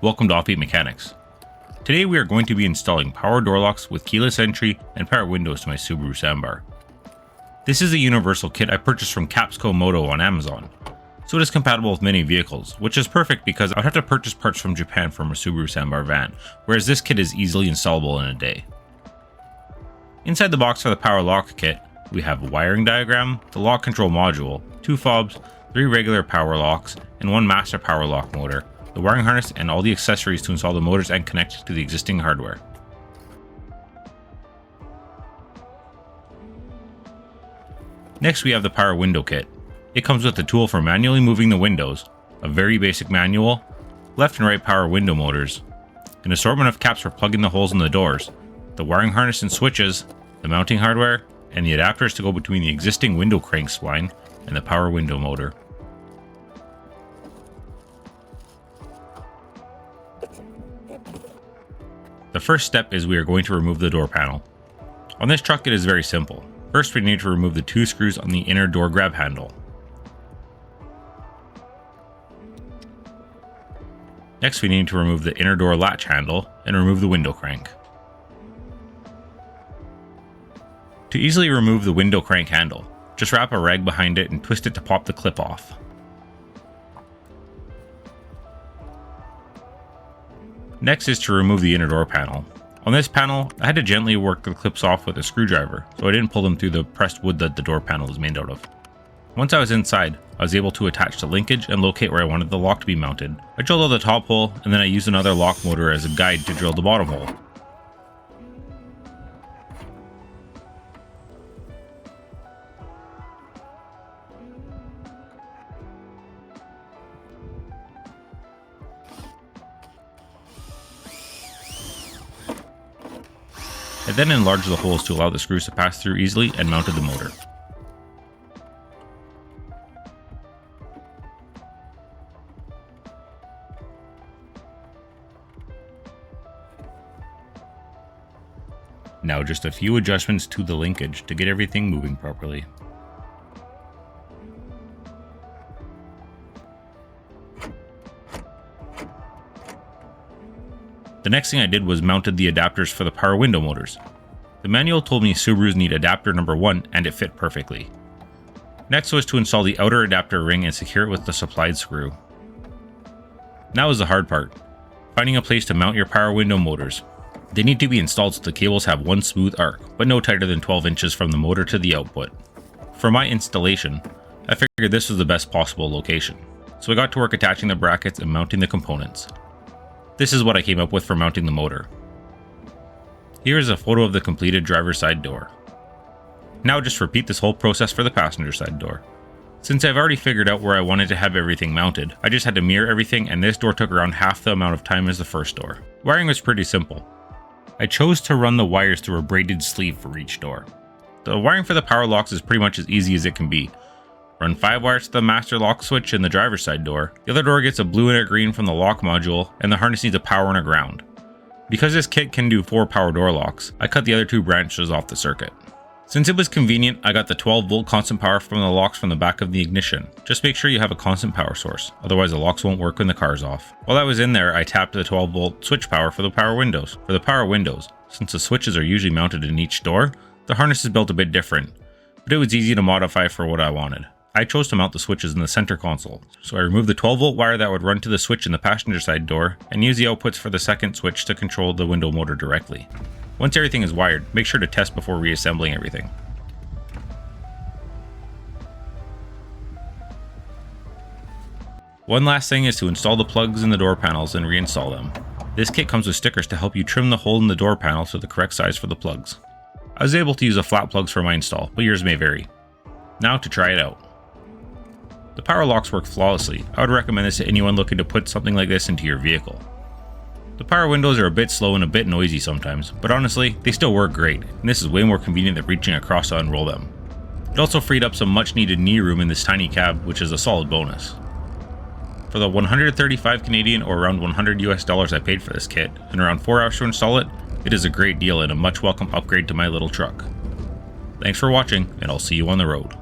Welcome to Offbeat Mechanics. Today we are going to be installing power door locks with keyless entry and power windows to my Subaru Sambar. This is a universal kit I purchased from Capsco Moto on Amazon, so it is compatible with many vehicles, which is perfect because I would have to purchase parts from Japan for my Subaru Sambar van, whereas this kit is easily installable in a day. Inside the box for the power lock kit, we have a wiring diagram, the lock control module, 2 fobs, 3 regular power locks, and 1 master power lock motor, the wiring harness, and all the accessories to install the motors and connect to the existing hardware. Next we have the power window kit. It comes with a tool for manually moving the windows, a very basic manual, left and right power window motors, an assortment of caps for plugging the holes in the doors, the wiring harness and switches, the mounting hardware, and the adapters to go between the existing window crank spline and the power window motor. The first step is we are going to remove the door panel. On this truck it is very simple. First we need to remove the 2 screws on the inner door grab handle. Next we need to remove the inner door latch handle and remove the window crank. To easily remove the window crank handle, just wrap a rag behind it and twist it to pop the clip off. Next is to remove the inner door panel. On this panel, I had to gently work the clips off with a screwdriver, so I didn't pull them through the pressed wood that the door panel is made out of. Once I was inside, I was able to attach the linkage and locate where I wanted the lock to be mounted. I drilled out the top hole, and then I used another lock motor as a guide to drill the bottom hole. I then enlarged the holes to allow the screws to pass through easily and mounted the motor. Now just a few adjustments to the linkage to get everything moving properly. The next thing I did was mounted the adapters for the power window motors. The manual told me Subarus need adapter number 1 and it fit perfectly. Next was to install the outer adapter ring and secure it with the supplied screw. Now is the hard part, finding a place to mount your power window motors. They need to be installed so the cables have one smooth arc, but no tighter than 12 inches from the motor to the output. For my installation, I figured this was the best possible location, so I got to work attaching the brackets and mounting the components. This is what I came up with for mounting the motor. Here is a photo of the completed driver's side door. Now just repeat this whole process for the passenger side door. Since I've already figured out where I wanted to have everything mounted, I just had to mirror everything, and this door took around half the amount of time as the first door. Wiring was pretty simple. I chose to run the wires through a braided sleeve for each door. The wiring for the power locks is pretty much as easy as it can be. Run 5 wires to the master lock switch in the driver's side door. The other door gets a blue and a green from the lock module, and the harness needs a power and a ground. Because this kit can do 4 power door locks, I cut the other 2 branches off the circuit. Since it was convenient, I got the 12 volt constant power from the locks from the back of the ignition. Just make sure you have a constant power source, otherwise the locks won't work when the car's off. While I was in there, I tapped the 12 volt switch power for the power windows. For the power windows, since the switches are usually mounted in each door, the harness is built a bit different, but it was easy to modify for what I wanted. I chose to mount the switches in the center console, so I removed the 12 volt wire that would run to the switch in the passenger side door and used the outputs for the second switch to control the window motor directly. Once everything is wired, make sure to test before reassembling everything. One last thing is to install the plugs in the door panels and reinstall them. This kit comes with stickers to help you trim the hole in the door panel to the correct size for the plugs. I was able to use a flat plugs for my install, but yours may vary. Now to try it out. The power locks work flawlessly. I would recommend this to anyone looking to put something like this into your vehicle. The power windows are a bit slow and a bit noisy sometimes, but honestly, they still work great, and this is way more convenient than reaching across to unroll them. It also freed up some much needed knee room in this tiny cab, which is a solid bonus. For the 135 Canadian or around $100 US I paid for this kit, and around 4 hours to install it, it is a great deal and a much welcome upgrade to my little truck. Thanks for watching, and I'll see you on the road.